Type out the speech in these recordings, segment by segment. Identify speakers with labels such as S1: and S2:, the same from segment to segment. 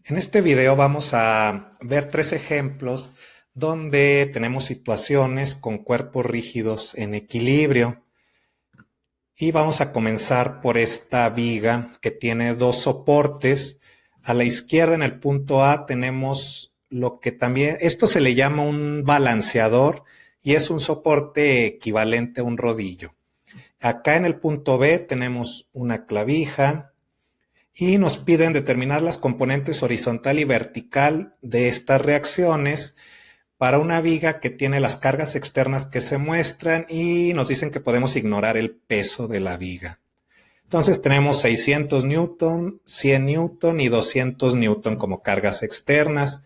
S1: En este video vamos a ver tres ejemplos donde tenemos situaciones con cuerpos rígidos en equilibrio. Y vamos a comenzar por esta viga que tiene dos soportes. A la izquierda en el punto A tenemos lo que también, esto se le llama un balanceador y es un soporte equivalente a un rodillo. Acá en el punto B tenemos una clavija y nos piden determinar las componentes horizontal y vertical de estas reacciones para una viga que tiene las cargas externas que se muestran y nos dicen que podemos ignorar el peso de la viga. Entonces tenemos 600 newton, 100 newton y 200 newton como cargas externas.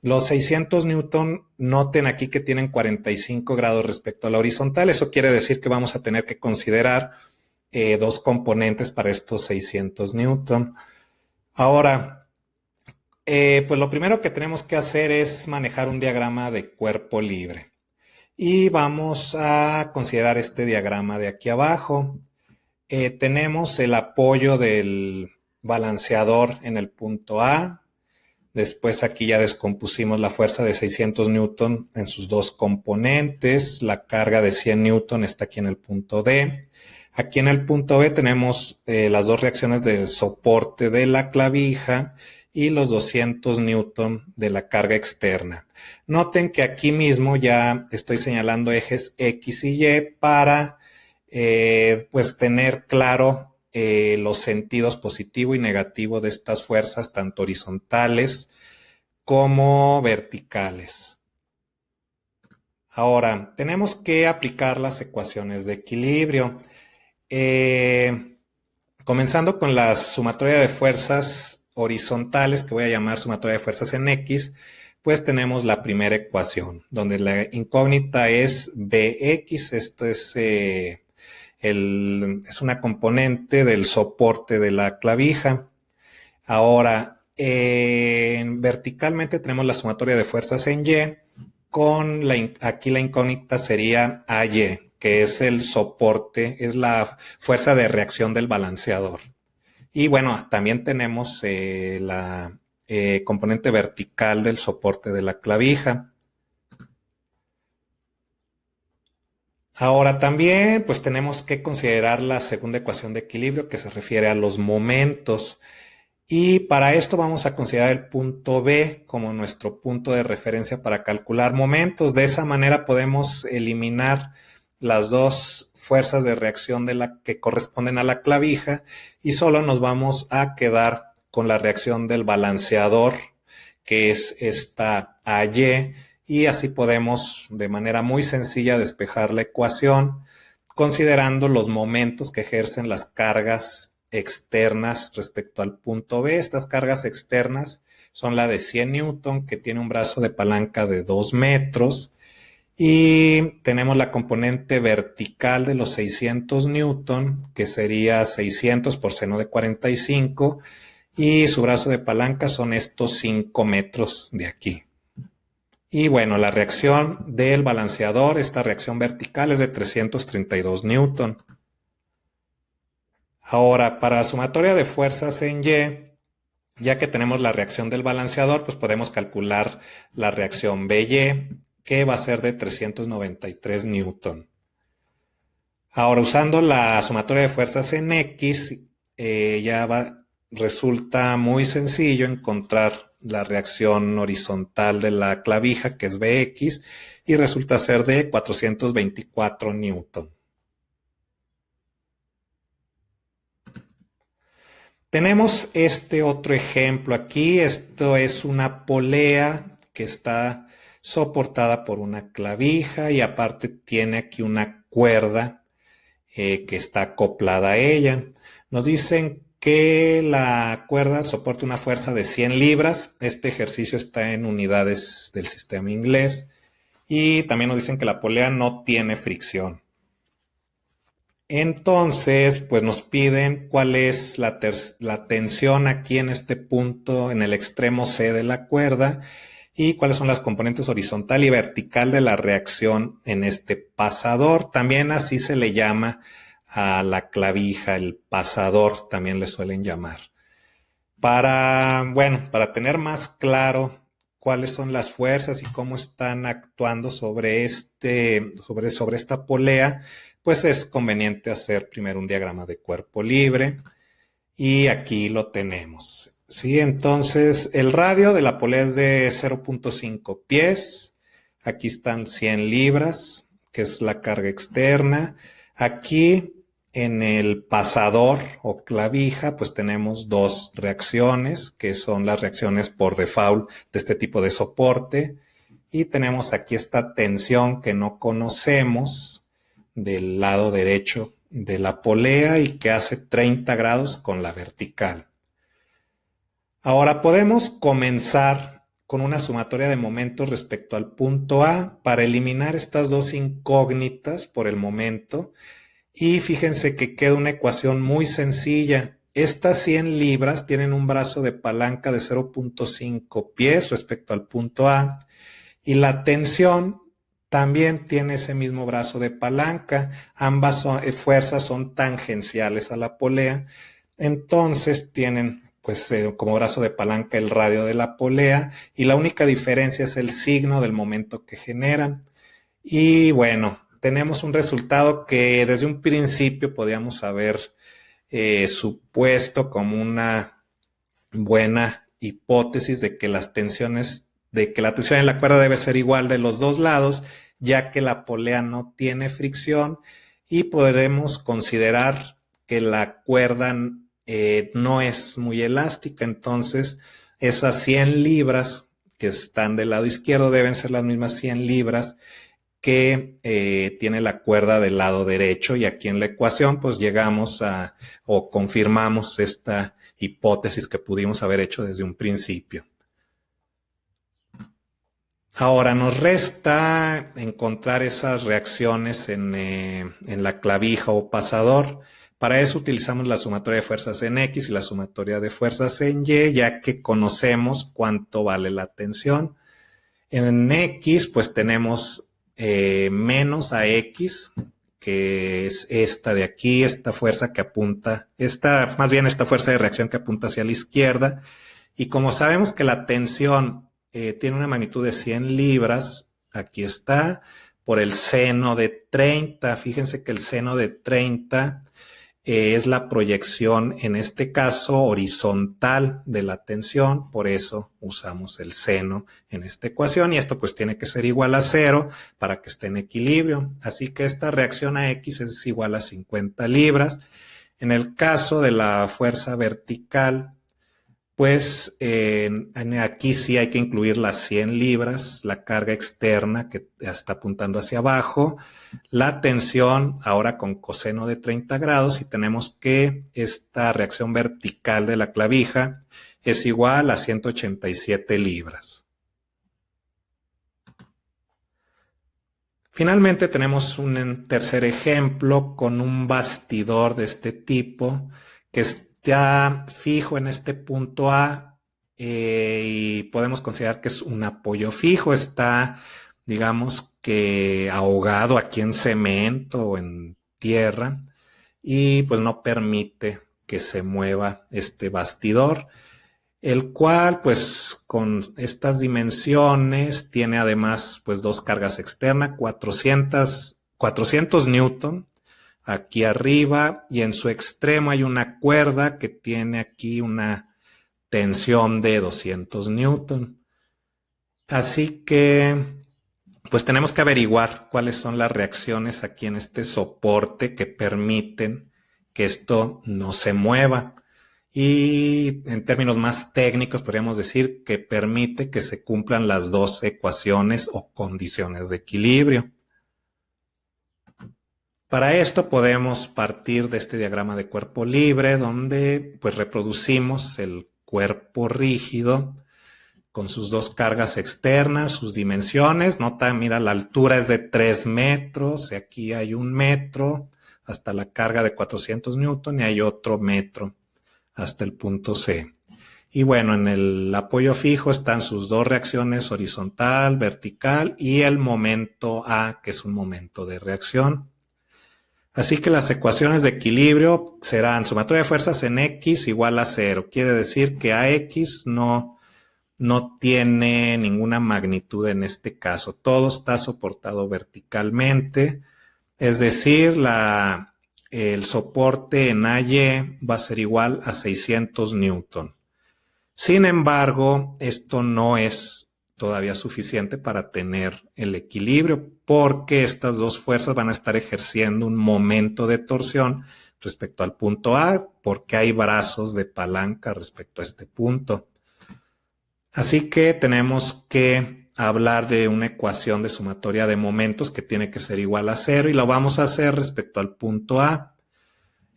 S1: Los 600 newton, noten aquí que tienen 45 grados respecto a la horizontal. Eso quiere decir que vamos a tener que considerar dos componentes para estos 600 newton. Ahora, pues lo primero que tenemos que hacer es manejar un diagrama de cuerpo libre. Y vamos a considerar este diagrama de aquí abajo. Tenemos el apoyo del balanceador en el punto A. Después aquí ya descompusimos la fuerza de 600 newton en sus dos componentes. La carga de 100 newton está aquí en el punto D. Aquí en el punto B tenemos las dos reacciones del soporte de la clavija y los 200 newton de la carga externa. Noten que aquí mismo ya estoy señalando ejes X y Y para pues tener claro los sentidos positivo y negativo de estas fuerzas, tanto horizontales como verticales. Ahora, tenemos que aplicar las ecuaciones de equilibrio. Comenzando con la sumatoria de fuerzas horizontales, que voy a llamar sumatoria de fuerzas en X, pues tenemos la primera ecuación, donde la incógnita es Bx. Esto es una componente del soporte de la clavija. Ahora, verticalmente tenemos la sumatoria de fuerzas en Y, aquí la incógnita sería AY, que es el soporte, es la fuerza de reacción del balanceador. Y bueno, también tenemos la componente vertical del soporte de la clavija. Ahora también pues tenemos que considerar la segunda ecuación de equilibrio que se refiere a los momentos. Y para esto vamos a considerar el punto B como nuestro punto de referencia para calcular momentos. De esa manera podemos eliminar las dos fuerzas de reacción que corresponden a la clavija y solo nos vamos a quedar con la reacción del balanceador, que es esta AY, y así podemos de manera muy sencilla despejar la ecuación considerando los momentos que ejercen las cargas externas respecto al punto B. Estas cargas externas son la de 100 newton, que tiene un brazo de palanca de 2 metros, y tenemos la componente vertical de los 600 newton, que sería 600 por seno de 45, y su brazo de palanca son estos 5 metros de aquí. Y bueno, la reacción del balanceador, esta reacción vertical es de 332 newton. Ahora, para la sumatoria de fuerzas en Y, ya que tenemos la reacción del balanceador, pues podemos calcular la reacción BY, que va a ser de 393 newton. Ahora, usando la sumatoria de fuerzas en X, resulta muy sencillo encontrar la reacción horizontal de la clavija, que es Bx, y resulta ser de 424 newton. Tenemos este otro ejemplo aquí. Esto es una polea que está soportada por una clavija y aparte tiene aquí una cuerda que está acoplada a ella. Nos dicen que la cuerda soporta una fuerza de 100 libras. Este ejercicio está en unidades del sistema inglés. Y también nos dicen que la polea no tiene fricción. Entonces, pues nos piden cuál es la tensión aquí en este punto, en el extremo C de la cuerda, y cuáles son las componentes horizontal y vertical de la reacción en este pasador. También así se le llama a la clavija, el pasador también le suelen llamar. Para tener más claro cuáles son las fuerzas y cómo están actuando sobre esta polea, pues es conveniente hacer primero un diagrama de cuerpo libre. Y aquí lo tenemos. ¿Sí? Entonces, el radio de la polea es de 0.5 pies. Aquí están 100 libras, que es la carga externa. Aquí en el pasador o clavija, pues tenemos dos reacciones, que son las reacciones por default de este tipo de soporte. Y tenemos aquí esta tensión que no conocemos del lado derecho de la polea y que hace 30 grados con la vertical. Ahora podemos comenzar con una sumatoria de momentos respecto al punto A para eliminar estas dos incógnitas por el momento. Y fíjense que queda una ecuación muy sencilla. Estas 100 libras tienen un brazo de palanca de 0.5 pies respecto al punto A y la tensión también tiene ese mismo brazo de palanca. Ambas fuerzas son tangenciales a la polea. Entonces tienen pues como brazo de palanca el radio de la polea y la única diferencia es el signo del momento que generan. Y bueno, tenemos un resultado que desde un principio podíamos haber supuesto como una buena hipótesis de que la tensión en la cuerda debe ser igual de los dos lados, ya que la polea no tiene fricción y podremos considerar que la cuerda no es muy elástica. Entonces, esas 100 libras que están del lado izquierdo deben ser las mismas 100 libras que tiene la cuerda del lado derecho, y aquí en la ecuación pues llegamos o confirmamos esta hipótesis que pudimos haber hecho desde un principio. Ahora nos resta encontrar esas reacciones en la clavija o pasador. Para eso utilizamos la sumatoria de fuerzas en X y la sumatoria de fuerzas en Y, ya que conocemos cuánto vale la tensión. En X pues tenemos menos a X, que es esta de aquí, esta fuerza que apunta, esta fuerza de reacción que apunta hacia la izquierda. Y como sabemos que la tensión tiene una magnitud de 100 libras, aquí está, por el seno de 30. Fíjense que el seno de 30 es la proyección, en este caso, horizontal de la tensión, por eso usamos el seno en esta ecuación, y esto pues tiene que ser igual a 0 para que esté en equilibrio. Así que esta reacción a X es igual a 50 libras. En el caso de la fuerza vertical, pues aquí sí hay que incluir las 100 libras, la carga externa que está apuntando hacia abajo, la tensión ahora con coseno de 30 grados, y tenemos que esta reacción vertical de la clavija es igual a 187 libras. Finalmente tenemos un tercer ejemplo con un bastidor de este tipo que está fijo en este punto A y podemos considerar que es un apoyo fijo. Está, digamos que ahogado aquí en cemento o en tierra y pues no permite que se mueva este bastidor, el cual pues con estas dimensiones tiene además pues dos cargas externas, 400 newton aquí arriba, y en su extremo hay una cuerda que tiene aquí una tensión de 200 newton. Así que pues tenemos que averiguar cuáles son las reacciones aquí en este soporte que permiten que esto no se mueva. Y en términos más técnicos podríamos decir que permite que se cumplan las dos ecuaciones o condiciones de equilibrio. Para esto podemos partir de este diagrama de cuerpo libre, donde pues reproducimos el cuerpo rígido con sus dos cargas externas, sus dimensiones. Nota, mira, la altura es de 3 metros, y aquí hay 1 metro hasta la carga de 400 newton y hay otro metro hasta el punto C. Y bueno, en el apoyo fijo están sus dos reacciones horizontal, vertical y el momento A, que es un momento de reacción. Así que las ecuaciones de equilibrio serán sumatoria de fuerzas en X igual a 0. Quiere decir que AX no tiene ninguna magnitud en este caso. Todo está soportado verticalmente. Es decir, el soporte en AY va a ser igual a 600 Newton. Sin embargo, esto no es todavía suficiente para tener el equilibrio, porque estas dos fuerzas van a estar ejerciendo un momento de torsión respecto al punto A, porque hay brazos de palanca respecto a este punto. Así que tenemos que hablar de una ecuación de sumatoria de momentos que tiene que ser igual a 0 y lo vamos a hacer respecto al punto A.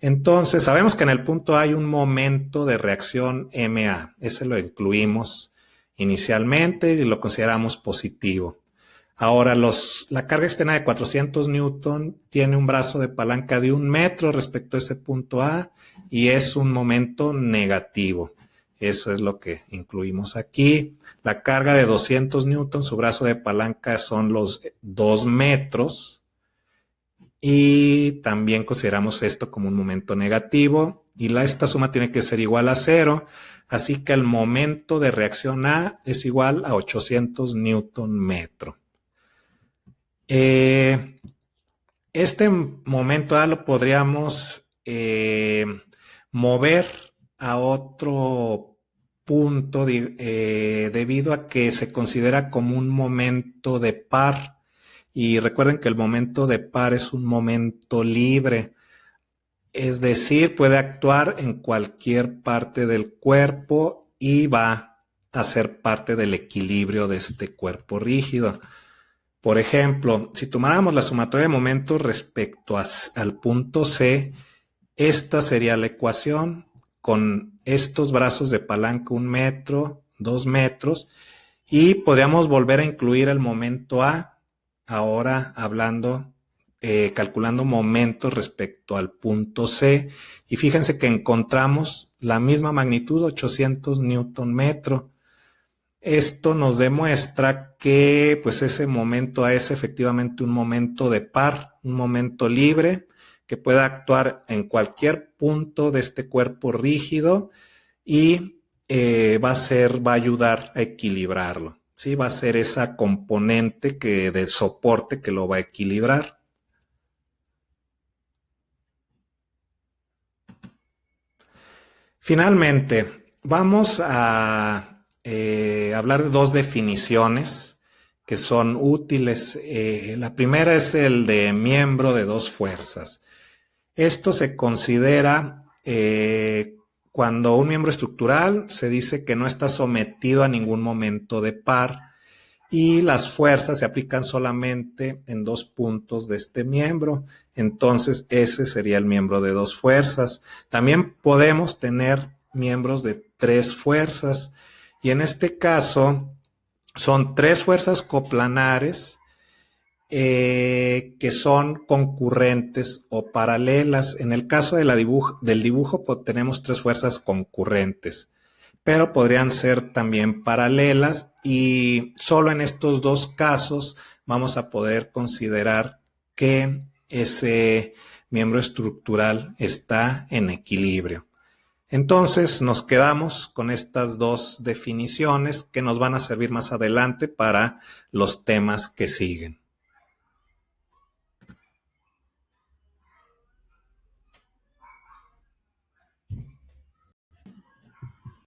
S1: Entonces, sabemos que en el punto A hay un momento de reacción MA. Ese lo incluimos inicialmente y lo consideramos positivo. Ahora, la carga externa de 400 Newton tiene un brazo de palanca de 1 metro respecto a ese punto A y es un momento negativo. Eso es lo que incluimos aquí. La carga de 200 Newton, su brazo de palanca son los 2 metros. Y también consideramos esto como un momento negativo. Y esta suma tiene que ser igual a 0. Así que el momento de reacción A es igual a 800 Newton metro. Este momento A lo podríamos mover a otro punto debido a que se considera como un momento de par. Y recuerden que el momento de par es un momento libre. Es decir, puede actuar en cualquier parte del cuerpo y va a ser parte del equilibrio de este cuerpo rígido. Por ejemplo, si tomáramos la sumatoria de momentos respecto al punto C, esta sería la ecuación con estos brazos de palanca 1 metro, 2 metros, y podríamos volver a incluir el momento A, ahora calculando momentos respecto al punto C, y fíjense que encontramos la misma magnitud, 800 Newton metro. Esto nos demuestra que pues ese momento A es efectivamente un momento de par, un momento libre, que puede actuar en cualquier punto de este cuerpo rígido y va a ayudar a equilibrarlo. ¿Sí? Va a ser esa componente de soporte que lo va a equilibrar. Finalmente, vamos a hablar de dos definiciones que son útiles. La primera es el de miembro de dos fuerzas. Esto se considera cuando un miembro estructural se dice que no está sometido a ningún momento de par y las fuerzas se aplican solamente en dos puntos de este miembro. Entonces, ese sería el miembro de dos fuerzas. También podemos tener miembros de tres fuerzas. Y en este caso, son tres fuerzas coplanares que son concurrentes o paralelas. En el caso del dibujo tenemos tres fuerzas concurrentes, pero podrían ser también paralelas y solo en estos dos casos vamos a poder considerar que ese miembro estructural está en equilibrio. Entonces nos quedamos con estas dos definiciones que nos van a servir más adelante para los temas que siguen.